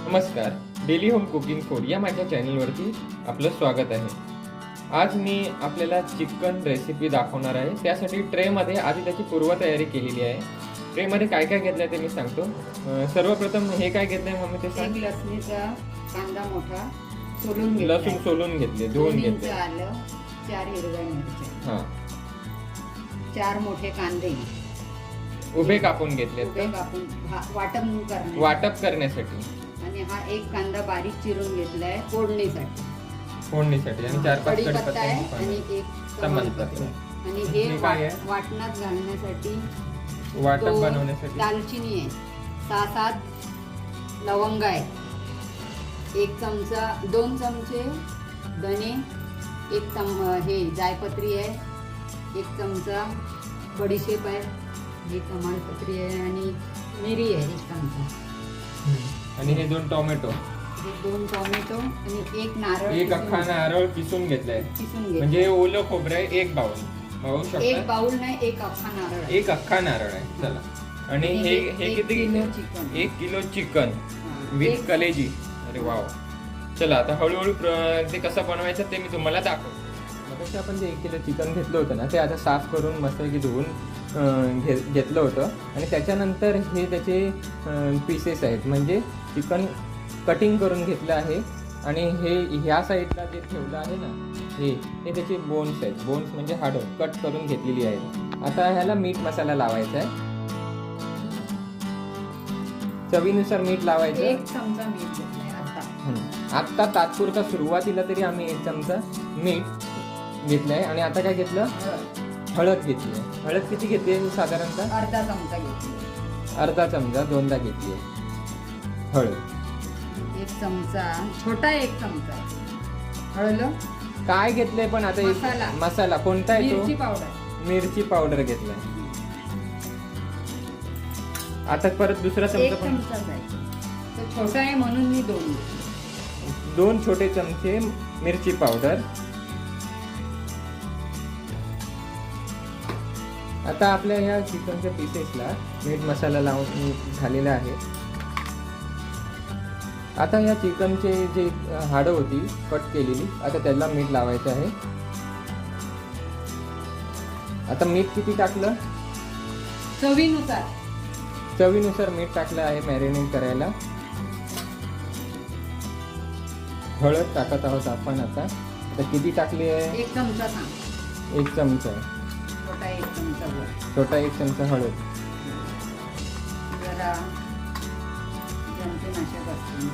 नमस्कार, daily home cooking food या माझ्या चॅनलवरती आपलं स्वागत आहे. आज मी आपल्याला चिकन रेसिपी दाखवणार आहे. त्यासाठी ट्रेमध्ये आधी त्याची पूर्वतयारी केलेली आहे. ट्रेमध्ये काय काय घेतलं आहे ते मी सांगतो. सर्वप्रथम हे काय घेतलंय मम्मी ते सांग. एक लसणीचा कांदा मोठा सोलून घेतला, लसूण सोलून घेतले, धुवून घेतले. आलं, 4 हिरव्या मिरच्या, हां, 4 मोठे कांदे उभे कापून घेतले, उभे कापून वाटप करण्यासाठी. आणि हा एक कांदा बारीक चिरून घेतलाय फोडणीसाठी आणि 4-5 कढीपत्ता आहे आणि एक तमालपत्र. आणि हे काय आहे? वाटणात घालण्यासाठी वाटप बनवण्यासाठी दालचिनी आहे, 6-7 लवंग आहे, 1 चमचा 2 चमचे धने, 1 हे जायपत्री आहे, 1 चमचा बडीशेप आहे, 1 तमालपत्री आहे आणि मिरी आहे 1 चमचा. आणि हे 2 टोमॅटो, हे 2 टोमॅटो आणि 1 नारळ, एक अख्खा नारळ किसून घेतलाय. घे म्हणजे ओलं खोबरं आहे 1 बाउल. पाहू शकता, 1 बाउल नाही, 1 अख्खा नारळ आहे. 1 अख्खा नारळ आहे. चला, आणि हे किती? 1 किलो चिकन, 1 किलो चिकन हां, विथ कलेजी. अरे वाव. चला आता हळूहळू ते कसं बनवायचं ते मी तुम्हाला दाखवतो. मग आपण जे 1 किलो चिकन घेतलं होतं ना, ते आता साफ करून मस्तपैकी धुवून घेतलं होतं. आणि त्याच्यानंतर हे त्याचे पीसेस आहेत, म्हणजे चिकन कटिंग करून घेतलं आहे. आणि हे ह्या साईडला जे ठेवलं आहे ना, हे त्याचे बोन्स आहेत. बोन्स म्हणजे हाडं कट करून घेतलेली आहेत. आता ह्याला मीठ मसाला लावायचा आहे. चवीनुसार मीठ लावायचं. 1 चमचा मीठ घेतलाय आता. आत्ता तात्पुरता सुरुवातीला तरी आम्ही 1 चमचा मीठ घेतलंय. आणि आता काय घेतलं? हळद घेतली. हळद किती घेतली? साधारणतः अर्धा चमचा घेतली. अर्धा चमचा 2दा घेतली हळद. 1 चमचा, छोटा 1 चमचा हळद. काय घेतलंय पण आता? मसाला. मसाला कोणता आहे तो? मिरची पावडर. मिरची पावडर घेतलाय. आता परत दुसरा 1 चमचा पण. चमचाच आहे, तो छोटा आहे म्हणून मी 2 छोटे चमचे मिरची पावडर. आता आपल्या ह्या चिकनच्या पीसेसला मीठ मसाला लावून झालेला आहे. आता ह्या चिकनचे जे हाडं होती कट केलेली, आता त्याला मीठ लावायचं आहे. आता मीठ किती टाकलं? चवीनुसार. चवीनुसार मीठ टाकलं आहे मॅरिनेट करायला. हळद टाकत आहोत आपण. आता किती टाकली आहे? 1 चमचा सांग. 1 चमचा. छोटा 1 चमचा छोटा 1 चमचा हळद. जरा जंतुनाशक असते,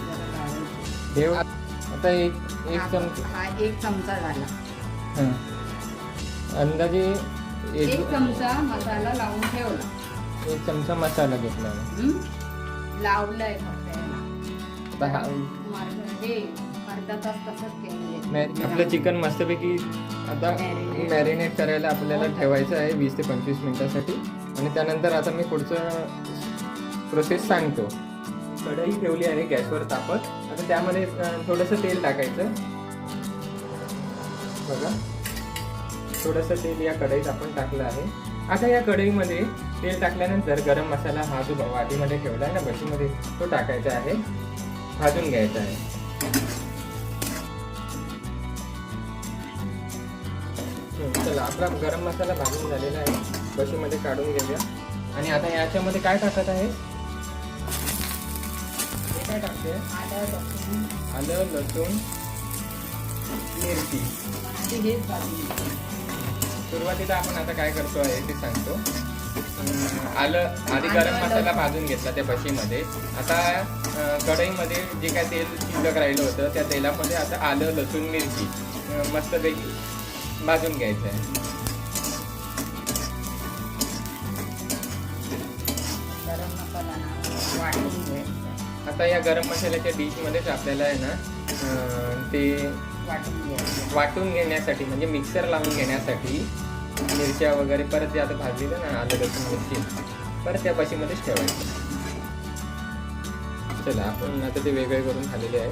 जरा लावायचं. ठेव. आता एक चमचा. हा 1 चमचा झाला. हां, अंदाजे 1 चमचा मसाला लावून ठेवला. 1 चमचा मसाला घेतला. लावलाय फक्त याला. आता हा हे अर्धा तास तसंच ठेवलंय. आपलं चिकन मस्तपैकी आता मॅरिनेट करायला आपल्याला ठेवायचं आहे 20 ते 25 मिनिटासाठी. आणि त्यानंतर आता मी पुढचं प्रोसेस सांगतो. कढई ठेवली आहे गॅसवर तापत. आता त्यामध्ये थोडंसं तेल टाकायचं. बघा, थोडंसं तेल या कढईत आपण टाकलं आहे. आता या कढईमध्ये तेल टाकल्यानंतर गरम मसाला हा जो वाटीमध्ये ठेवला आहे ना, भट्टीमध्ये, तो टाकायचा आहे. भाजून घ्यायचा आहे. चला, आपला गरम मसाला भाजून झालेला आहे. भट्टीमध्ये काढून घेऊया. आणि आता याच्यामध्ये काय टाकत आहे? हे काय टाकते? आलं, लसूण, मिरची. सुरुवातीला आपण आता काय करतो आहे ते सांगतो. आलं आधी गरम मसाला भाजून घेतला त्या भट्टीमध्ये. आता कढईमध्ये जे काय तेल शिल्लक राहिलं होतं त्या तेलामध्ये आता आलं, लसूण, मिरची मस्तपैकी भाजून घ्यायचं आहे. गरम मसाला वाटून घ्यायचा. आता या गरम मसाल्याच्या डिशमध्येच आपल्याला आहे ना ते वाटून घेण्यासाठी, म्हणजे मिक्सर लावून घेण्यासाठी मिरच्या वगैरे परत ते आता भाजलेलं ना आलं, लसूण, मिरची परत त्या भट्टीमध्येच ठेवायचं. चला, आपण आता ते वेगळे करून खाल्लेले आहे.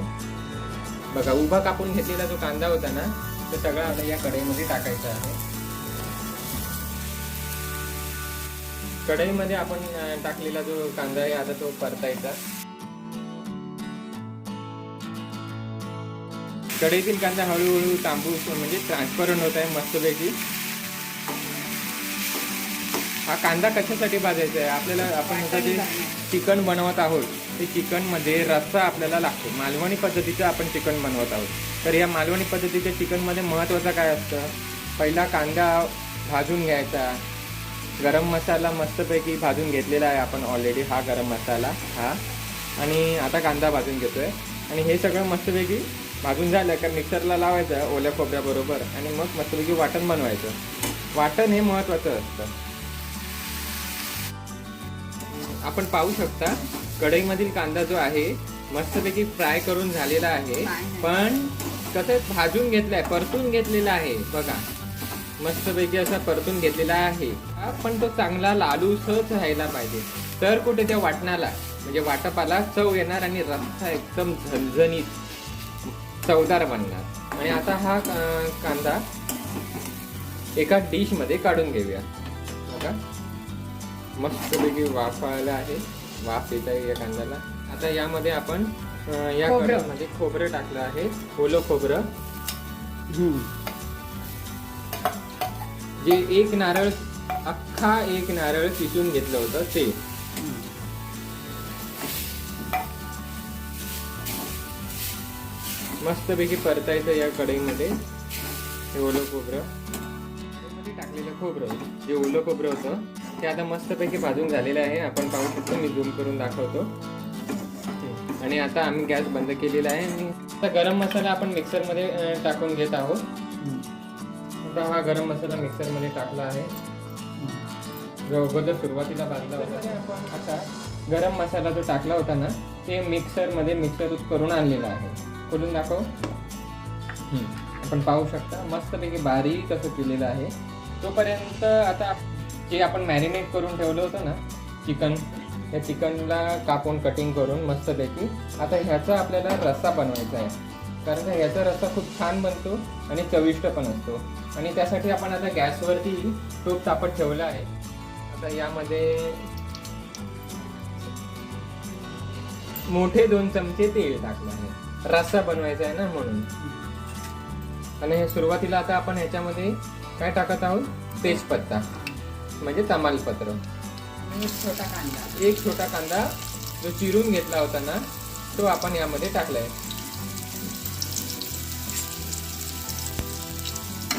बघा, उभा कापून घेतलेला जो कांदा होता ना, तो सगळा आता या कढईमध्ये टाकायचा आहे. कढईमध्ये आपण टाकलेला जो कांदा आहे आता तो परतायचा. कढईतील कांदा हळूहळू तांबूस म्हणजे ट्रान्सपरंट होत आहे मस्तपैकी. हा कांदा कशासाठी भाजायचा आहे आपल्याला, आपण आता जे चिकन बनवत आहोत ते चिकनमध्ये रस्सा आपल्याला लागतो. मालवणी पद्धतीचं आपण चिकन बनवत आहोत. तर या मालवणी पद्धतीच्या चिकनमध्ये महत्त्वाचं काय असतं, पहिला कांदा भाजून घ्यायचा, गरम मसाला मस्तपैकी भाजून घेतलेला आहे आपण ऑलरेडी, हा गरम मसाला हा, आणि आता कांदा भाजून घेतोय आणि हे सगळं मस्तपैकी भाजून झालं का मिक्सरला लावायचं ओल्या खोबऱ्याबरोबर आणि मग मस्तपैकी वाटण बनवायचं. वाटण हे महत्त्वाचं असतं. आपण पाहू शकता कढईमधील कांदा जो आहे मस्तपैकी फ्राय करून झालेला आहे, पण कसं भाजून घेतलाय, परतून घेतलेला आहे बघा, मस्तपैकी असा परतून घेतलेला आहे. पण तो चांगला लालूसच राहायला पाहिजे, तर कुठे त्या वाटणाला म्हणजे वाटपाला चव येणार आणि रस्सा एकदम झणझणीत चवदार बनणार. आणि आता हा कांदा एका डिश मध्ये काढून घेऊया बघा, मस्तपैकी वाफायला आहे, वाफ येत आहे या कांद्याला. आता यामध्ये आपण या कढईमध्ये खोबरं टाकलं आहे, ओलं खोबरं, जे एक नारळ, अख्खा एक नारळ किसून घेतलं होतं ते. मस्तपैकी परतायचं या कढईमध्ये हे ओलं खोबरं. कढईमध्ये टाकलेलं खोबरं, जे ओलं खोबरं होतं ते आता मस्तपैकी भाजून झालेलं आहे, आपण पाहू शकतो. मी झूम करून दाखवतो. आणि आता आम्ही गॅस बंद केलेला आहे आणि आता गरम मसाला आपण मिक्सरमध्ये टाकून घेत आहोत. आता हा गरम मसाला मिक्सरमध्ये टाकला आहे, जो अगोदर सुरुवातीला भाजला होता. आता गरम मसाला जो टाकला होता ना ते मिक्सर करून आणलेला आहे. खोलून दाखव. आपण पाहू शकता मस्तपैकी बारीक असं केलेलं आहे. तोपर्यंत आता जे आपण मॅरिनेट करून ठेवलं होतं ना चिकन, त्या चिकनला कापून कटिंग करून मस्तपैकी आता ह्याचा आपल्याला रस्सा बनवायचा आहे. कारण का ह्याचा रस्सा खूप छान बनतो आणि चविष्ट पण असतो. आणि त्यासाठी आपण आता गॅसवरती टोप तापत ठेवला आहे. आता यामध्ये मोठे 2 चमचे तेल टाकलं आहे, रस्सा बनवायचा आहे ना म्हणून. आणि हे सुरुवातीला आता आपण ह्याच्यामध्ये काय टाकत आहोत, तेजपत्ता म्हणजे तमालपत्र, एक छोटा कांदा जो चिरून घेतला होता ना तो आपण यामध्ये टाकलाय.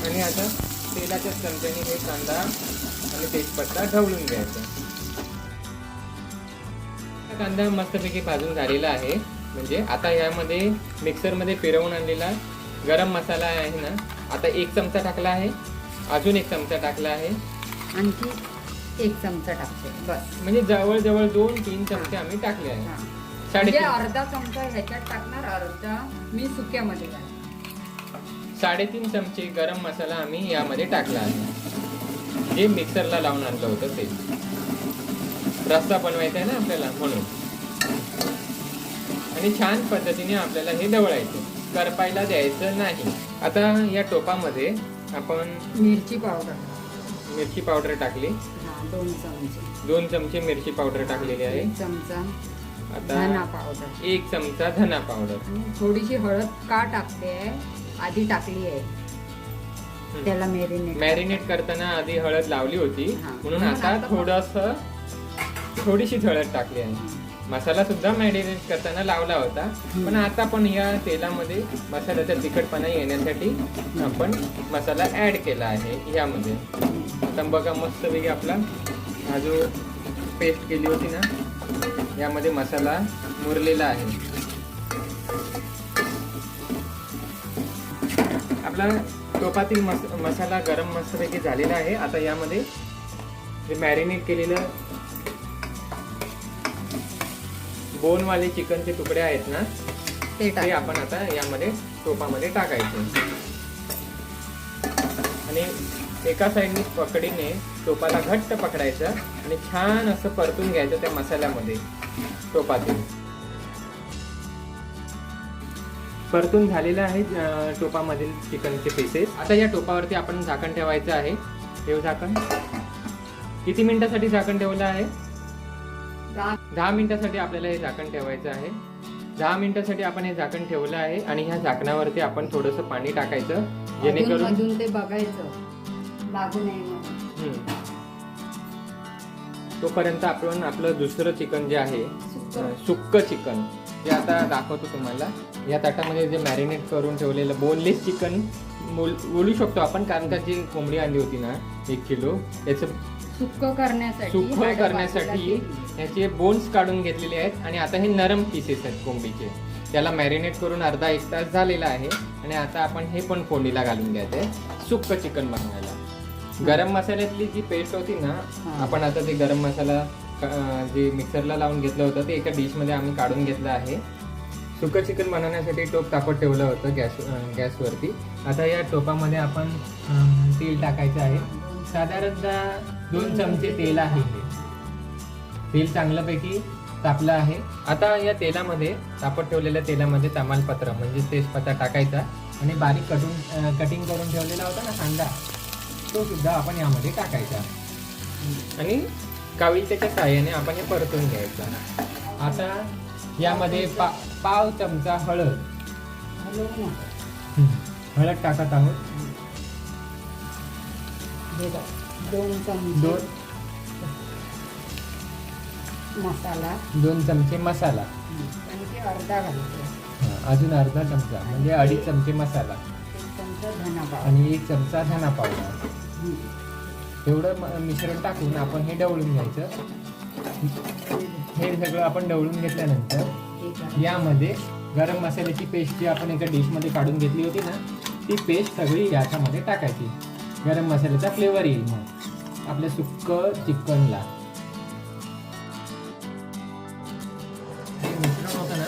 आणि आता तेलाच्या चमच्याने हे कांदा आणि तेजपत्ता ढवळून घ्यायचा. कांदा मस्तपैकी भाजून झालेला आहे. म्हणजे आता यामध्ये मिक्सरमध्ये फिरवून आणलेला गरम मसाला आहे ना, आता 1 चमचा टाकला आहे, अजून 1 चमचा टाकला आहे, आणखी 1 चमचा टाकते बस. म्हणजे जवळजवळ 2-3 चमचे आम्ही टाकले आहे. म्हणजे अर्धा चमचा ह्याच्यात टाकणार, अर्धा मी सुक्यामध्ये टाकणार. 3.5 चमचे गरम मसाला आम्ही यामध्ये टाकला आहे, जे मिक्सरला लावून आणलं होतं ते. रस्सा बनवायचा आहे ना आपल्याला म्हणून. आणि छान पद्धतीने आपल्याला हे ढवळायचं, करपायला द्यायचं नाही. आता या टोपामध्ये आपण मिरची पावडर टाकली, 2 चमचे मिरची पावडर टाकलेली आहे. 1 चमचा आता धना पावडर, 1 चमचा धना पावडर. थोडीशी हळद का टाकते, आधी टाकली आहे त्याला मॅरिनेट करताना आधी हळद लावली होती म्हणून आता थोडीशी हळद टाकली आहे. मसाला सुद्धा मॅरिनेट करताना लावला होता, पण आता पण या तेलामध्ये मसाल्याचा तिखटपणा येण्यासाठी आपण मसाला ऍड केला आहे यामध्ये. आता बघा मस्तपैकी आपला हा जो पेस्ट केली होती ना यामध्ये मसाला मुरलेला आहे. आपला टोपातील मसाला गरम मस्तपैकी झालेला आहे. आता यामध्ये जे मॅरिनेट केलेलं बोनवाले चिकनचे तुकडे आहेत ना ते आपण आता यामध्ये टोपामध्ये टाकायचे. आणि एका साईडने पकडीने टोपाला घट्ट पकडायचं आणि छान असं परतून घ्यायचं त्या मसाल्यामध्ये. टोपातील परतून झालेलं आहे टोपामधील चिकनचे पीसेस. आता या टोपावरती आपण झाकण ठेवायचं आहे. ठेव झाकण. किती मिनिटासाठी झाकण ठेवलं आहे? 10 मिनिटासाठी आपल्याला हे झाकण ठेवायचं आहे. 10 मिनिटासाठी आपण हे झाकण ठेवलं आहे आणि ह्या झाकणावरती आपण थोडंसं पाणी टाकायचं जेणेकरून मधून ते बघायचं लागू नये म्हणून. तोपर्यंत आपण आपलं दुसरं चिकन जे आहे सुक्क चिकन जे आता दाखवतो तुम्हाला. या ताटामध्ये जे मॅरिनेट करून ठेवलेलं बोनलेस चिकन बोलू शकतो आपण, कारण का जी कोंबडी आणली होती ना 1 किलो याचं सुक्क करण्यासाठी याचे बोन्स काढून घेतलेले आहेत आणि आता हे नरम पीसेस आहेत कोंबडीचे. त्याला मॅरिनेट करून अर्धा 1 तास झालेला आहे आणि आता आपण हे पण फोडणीला घालून घ्यायचं आहे सुक्क चिकन बनवायला. गरम मसाल्यातली जी पेस्ट होती ना, आपण आता ते गरम मसाला जे मिक्सरला लावून घेतलं होतं ते एका डिशमध्ये आम्ही काढून घेतलं आहे. सुकं चिकन बनवण्यासाठी टोप तापत ठेवलं होतं गॅसवरती. आता या टोपामध्ये आपण तेल टाकायचं आहे. साधारणतः 2 चमचे तेल आहे. तेल चांगल्यापैकी तापलं आहे. आता या तेलामध्ये तापत ठेवलेल्या तेलामध्ये तमालपत्र म्हणजे तेजपत्ता टाकायचा आणि बारीक कटिंग करून ठेवलेला होता ना कांदा, तो सुद्धा आपण यामध्ये टाकायचा आणि काविलच्या साहाय्याने आपण हे परतून घ्यायचं. आता यामध्ये पाव चमचा हळद टाकत आहोत. 2 चमचे मसाला, 2 चमचे मसाला आणि ते अर्धा घालायचं. अजून अर्धा चमचा म्हणजे 2.5 चमचे मसाला, 1 चमचा धना पावडर आणि 1 चमचा धना पावडर. एवढं मिश्रण टाकून आपण हे ढवळून घ्यायचं. हे सगळं आपण ढवळून घेतल्यानंतर यामध्ये गरम मसाल्याची पेस्ट जी आपण एका डिशमध्ये काढून घेतली होती ना, ती पेस्ट सगळी याच्यामध्ये टाकायची. गरम मसाल्याचा फ्लेवर येईल मग आपल्या सुक्क चिकनला. हे मिश्रण होतं ना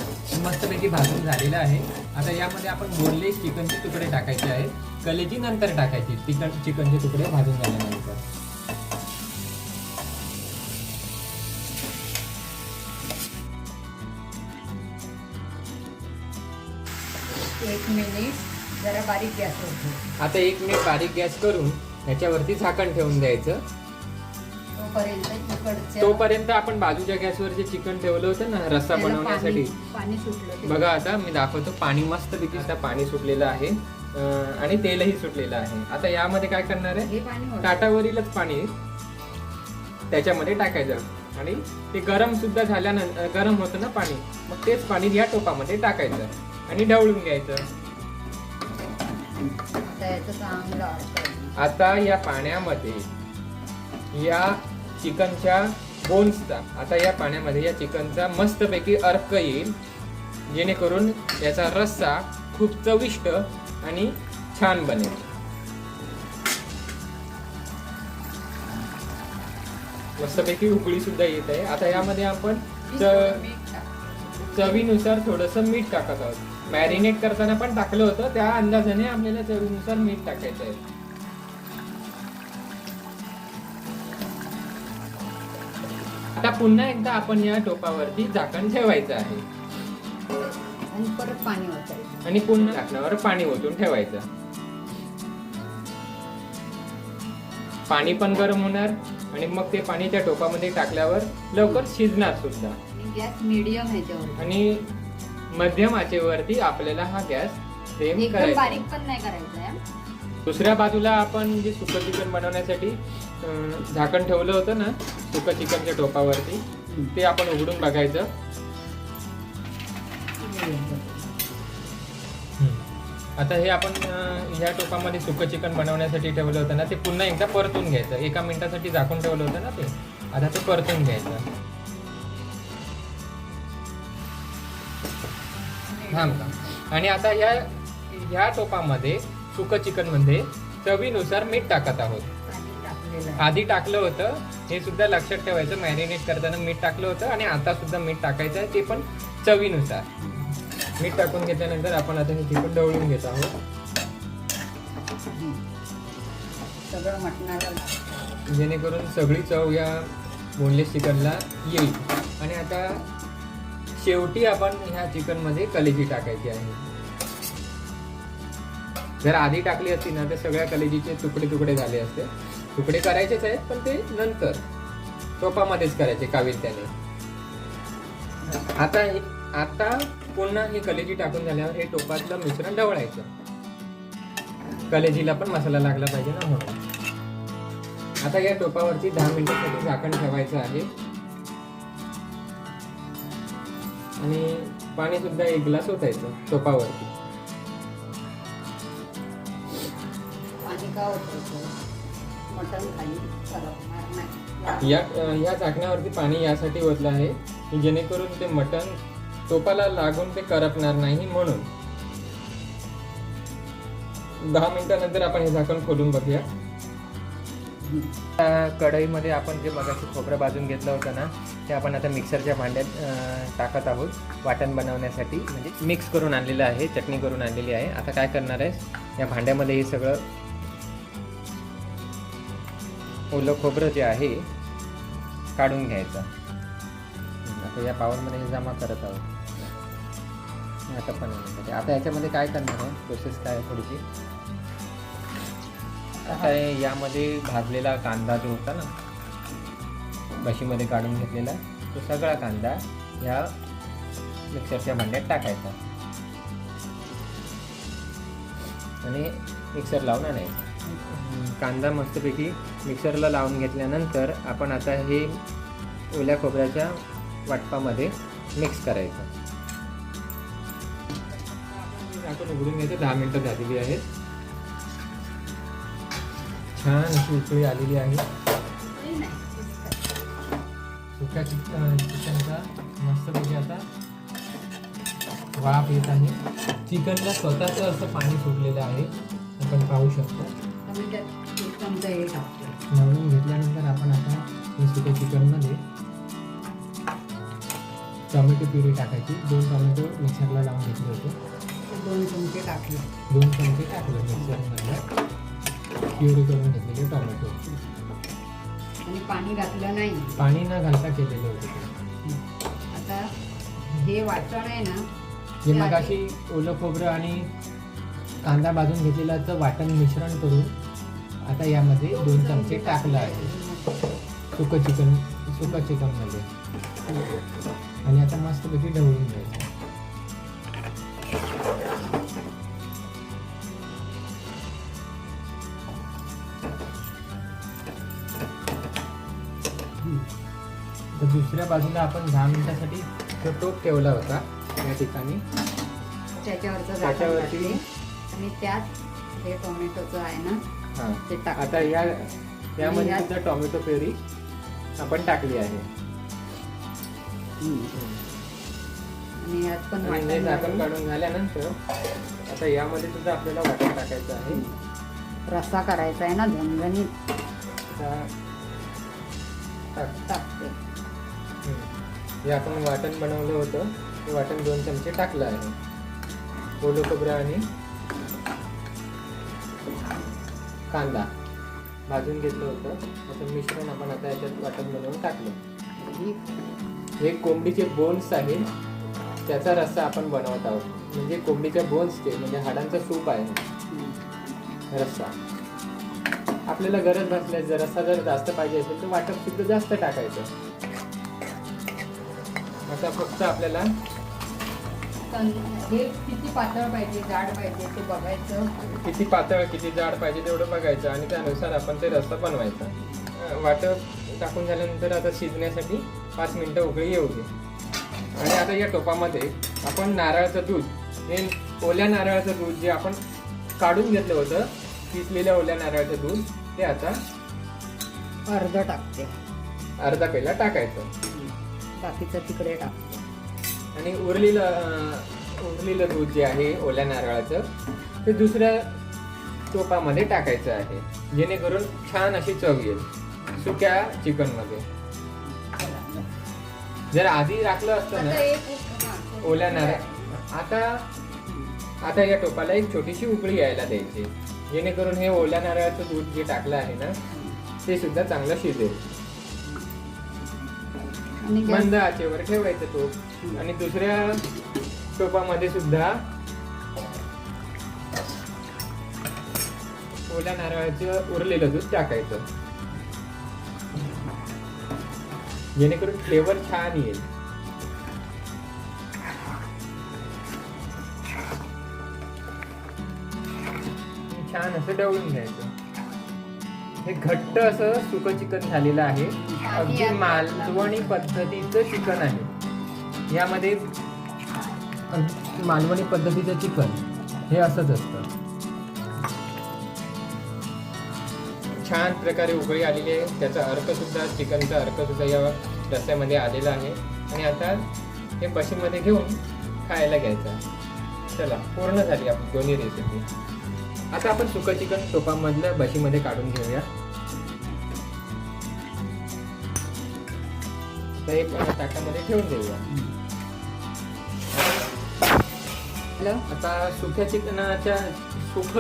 मस्तपैकी भाजून झालेलं आहे. आता यामध्ये आपण बोनलेस चिकनचे तुकडे टाकायचे आहेत. कलेजी नंतर टाकायची. चिकनचे तुकडे भाजून झाल्यानंतर. एक मिनिट जरा बारीक गॅसवर ठेव. आता 1 मिनिट बारीक गॅस करून याच्यावरती झाकण ठेवून द्यायचं. तोपर्यंत आपण बाजूच्या गॅसवर जे चिकन ठेवलं होतं ना रस्सा बनवण्यासाठी, पाणी सुटलं बघा आता मी दाखवतो. पाणी मस्तपैकी आता पाणी सुटलेलं आहे आणि तेलही सुटलेलं आहे. आता यामध्ये काय करणार आहे, ताटावरीलच पाणी त्याच्यामध्ये टाकायचं आणि ते गरम सुद्धा झाल्यानंतर गरम होतं ना पाणी, मग तेच पाणी या टोपामध्ये टाकायचं आणि ढवळून घ्यायचं. आता या पाण्यामध्ये या चिकनच्या बोन्सचा आता या पाण्यामध्ये या चिकनचा मस्तपैकी अर्क येईल, जेणेकरून याचा रस्सा खूप चविष्ट आणि छान बनेल. मस्तपैकी उकळी सुद्धा येत आहे. आता यामध्ये आपण चवीनुसार थोडंसं मीठ टाकत आहोत. मॅरिनेट करताना पण टाकलं होतं, त्या अंदाजाने आपल्याला चवीनुसार मीठ टाकायचं आहे. आता पुन्हा एकदा आपण या टोपावरती झाकण ठेवायचं आहे आणि परत पाणी ओतायचं आणि पुन्हा झाकणावर पाणी ओतून ठेवायचं. पाणी पण गरम होणार आणि मग ते पाणी त्या टोपामध्ये टाकल्यावर लवकर शिजणार सुद्धा. गॅस मीडियम ह्याच्यावर आणि मध्यम आचेवरती आपल्याला हा गॅस सेम करायचा. बारीक पण नाही करायचा. दुसऱ्या बाजूला आपण जे सुकं चिकन बनवण्यासाठी झाकण ठेवलं होतं ना सुकं चिकनच्या टोपावरती, ते आपण उघडून बघायचं. आता हे आपण ह्या टोपामध्ये सुकं चिकन बनवण्यासाठी ठेवलं होतं ना, ते पुन्हा एकदा परतून घ्यायचं. 1 मिनिटासाठी झाकून ठेवलं होतं ना ते, आता ते परतून घ्यायचं. आणि आता ह्या टोपामध्ये सुकं चिकन मध्ये चवीनुसार मीठ टाकत आहोत. आधी टाकलं होतं, हे सुद्धा लक्षात ठेवायचं. मॅरिनेट करताना मीठ टाकलं होतं आणि आता सुद्धा मीठ टाकायचं आहे, ते पण चवीनुसार. मीठ टाकून घेतल्यानंतर आपण आता हे चिकन ढवळून घेत आहोत. सगळं मटणाला जेणेकरून सगळी चव या बोनलेस चिकनला येईल. आणि आता शेवटी आपण ह्या चिकन मध्ये कलेजी टाकायची आहे. जर आधी टाकली असती ना तर सगळ्या कलेजीचे तुकडे तुकडे झाले असते. तुकडे करायचेच आहेत, पण ते नंतर टोपामध्येच करायचे काविलत्याने. आता पुन्हा हे कलेजी टाकून झाल्यावर हे टोपातलं मिश्रण ढवळायचं. कलेजीला पण मसाला लागला पाहिजे ना म्हणून. आता या टोपावरती 10 मिनिटांसाठी झाकण ठेवायचं आहे. आणि पाणी सुद्धा 1 ग्लास ओतायचं टोपावरती. पाणी का ओतायचं? मटण खाली करपणार नाही. या झाकणावरती पाणी यासाठी ओतलं आहे की जेणेकरून ते मटण टोपाला लागून ते करपणार नाही म्हणून. 10 मिनिटानंतर आपण हे झाकण खोलून बघूया. कढईमध्ये आपण जे मगाशी खोबरं भाजून घेतलं होतं ना, ते आपण आता मिक्सरच्या भांड्यात टाकत आहोत वाटण बनवण्यासाठी. म्हणजे मिक्स करून आणलेलं आहे, चटणी करून आणलेली आहे. आता काय करणार आहे, या भांड्यामध्ये हे सगळं ओलं खोबरं जे आहे काढून घ्यायचं. आता या पावरमध्ये हे जमा करत आहोत आता बनवण्यासाठी. आता याच्यामध्ये काय करणार आहे, प्रोसेस काय आहे थोडीशी. आता यामध्ये भाजलेला कांदा जो होता ना बशीमध्ये काढून घेतलेला, तो सगळा कांदा या मिक्सरच्या भांड्यात टाकायचा आणि मिक्सर लावून आणायचा. कांदा मस्तपैकी मिक्सरला लावून घेतल्यानंतर आपण आता हे ओल्या खोबऱ्याच्या वाटपामध्ये मिक्स करायचं. आपण उघडून घ्यायचं. 10 मिनिटं झालेली आहेत. छान अशी उकळी आलेली आहे. सुक्या चिकनचा मस्तपैकी आता वाफ येत आहे. चिकनला स्वतःचं असं पाणी सुटलेलं आहे, आपण पाहू शकतो. नवरून घेतल्यानंतर आपण आता हे सुक्या चिकनमध्ये टोमॅटो प्युरी टाकायची. 2 टोमॅटो मिक्सरला लावून घेतले होते. 2 चमचे टाकले. 2 चमचे टाकले मिक्सरमध्ये प्युरी करून घेतलेले टोमॅटो. आणि पाणी घातलं नाही, पाणी न घालता केलेलं होतं. आता हे वाटण आहे ना, हे मगाशी ओलं खोबरं आणि कांदा भाजून घेतलेल्याचं वाटण मिश्रण करून आता यामध्ये 2 चमचे टाकलं आहे सुकं चिकनमध्ये. आणि आता मस्तपैकी ढवळून घ्यायचं. तर दुसऱ्या बाजूला आपण 10 मिनिटासाठी तो टोप ठेवला होता या ठिकाणी. त्याच्यावरती त्याच्यावरती आणि त्यात हे टोमॅटोचं आहे ना, हां ते टाक. आता यामध्ये सुद्धा टोमॅटो प्युरी आपण टाकली आहे. आणि यात पण आणि हे झाकण काढून झाल्यानंतर आता यामध्ये सुद्धा आपल्याला वाटण टाकायचं आहे. रस्सा करायचा आहे ना झणझणीत. टाकते. हे आपण वाटण बनवलं होतं, ते वाटण 2 चमचे टाकलं आहे. ओलं खोबरं आणि कांदा भाजून घेतलं होतं, असं मिश्रण आपण आता याच्यात वाटण बनवून टाकलं. हे कोंबडीचे बोन्स आहे, त्याचा रस्सा आपण बनवत आहोत. म्हणजे कोंबडीच्या बोन्सचे म्हणजे हाडांचा सूप आहे रस्सा. आपल्याला गरज भासल्यास जर रस्सा जर जास्त पाहिजे असेल तर वाटप सुद्धा जास्त टाकायचं. आता फक्त आपल्याला हे किती पातळ पाहिजे, जाड पाहिजे ते बघायचं. किती पातळ किती जाड पाहिजे तेवढं बघायचं आणि त्यानुसार आपण ते रस्सा बनवायचा. वाटप टाकून झाल्यानंतर आता शिजण्यासाठी 5 मिनिटं उकळी येऊ दे. आणि आता या टोपामध्ये आपण नारळाचं दूध, हे ओल्या नारळाचं दूध जे आपण काढून घेतलं होतं, किसलेल्या ओल्या नारळाचं दूध, ते आता अर्ध टाकते. अर्धा पेला टाकायचं. बाकीचं तिकडे टाकते. आणि उरलेलं दूध जे आहे ओल्या नारळाचं, ते दुसऱ्या टोपामध्ये टाकायचं आहे, जेणेकरून छान अशी चव येईल सुक्या चिकनमध्ये. जर आधी राखलं असतं ना ओल्या नारळ, आता या टोपाला एक छोटीशी उकळी यायला द्यायची, जेणेकरून हे ओल्या नारळाचं दूध जे टाकलं आहे ना, ते सुद्धा चांगलं शिजेल. मंद आचेवर ठेवायचं टोप. आणि दुसऱ्या टोपामध्ये सुद्धा ओल्या नारळाचं उरलेलं दूध टाकायचं, जेणेकरून फ्लेवर छान येईल. छान असं ढवळून घ्यायचं. हे घट्ट असं सुकं चिकन झालेलं आहे. अगदी मालवणी पद्धतीचं चिकन आहे. यामध्ये मालवणी पद्धतीचं चिकन हे असंच असतं. छान प्रकारे उकळी आलेली आहे. त्याचा अर्क सुद्धा, चिकनचा अर्क सुद्धा या रस्स्यामध्ये आलेला आहे. आणि आता हे बशीमध्ये घेऊन खायला घ्यायचं. चला, पूर्ण झाली आपली दोन्ही रेसिपी. आता आपण सुकं चिकन टोपामधलं बशीमध्ये काढून घेऊया. तर एक ताटामध्ये ठेवून देऊया. आता सुक्या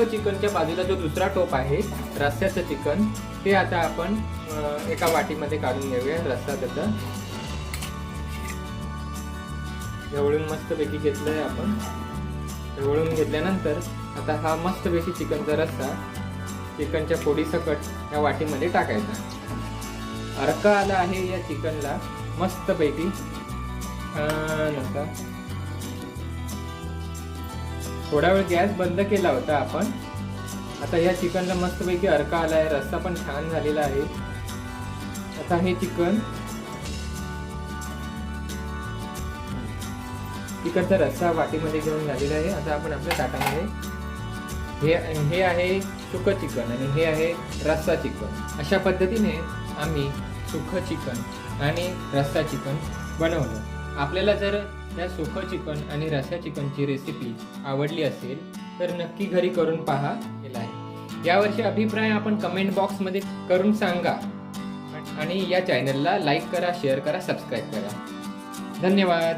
चिकनच्या बाजूला जो दुसरा टोप आहे रस्स्याचं चिकन, ते आता आपण एका वाटीमध्ये काढून घेऊया. रस्सा त्याचा ढवळून मस्तपैकी घेतलंय आपण. ढवळून घेतल्यानंतर आता हा मस्तपैकी चिकनचा रस्सा चिकनच्या फोडीसकट या वाटीमध्ये टाकायचा. अर्क आला आहे या चिकनला मस्तपैकी छान असा. थोडा वेळ गॅस बंद केला होता आपण. आता या चिकनला मस्तपैकी अर्क आला आहे. रस्सा पण छान झालेला आहे. आता हे चिकनचा रस्सा वाटीमध्ये घेऊन झालेला आहे. आता आपण आपल्या ताटामध्ये हे आहे सुकं चिकन आणि हे आहे रस्सा चिकन. अशा पद्धतीने आम्ही सुकं चिकन आणि रस्सा चिकन बनवलं. आपल्याला जर या सुकं चिकन आणि रस्सा चिकनची रेसिपी आवडली असेल तर नक्की घरी करून पहा. यावरचे अभिप्राय आपण कमेंट बॉक्समध्ये करून सांगा. आणि या चॅनलला लाईक करा, शेअर करा, सबस्क्राईब करा. धन्यवाद.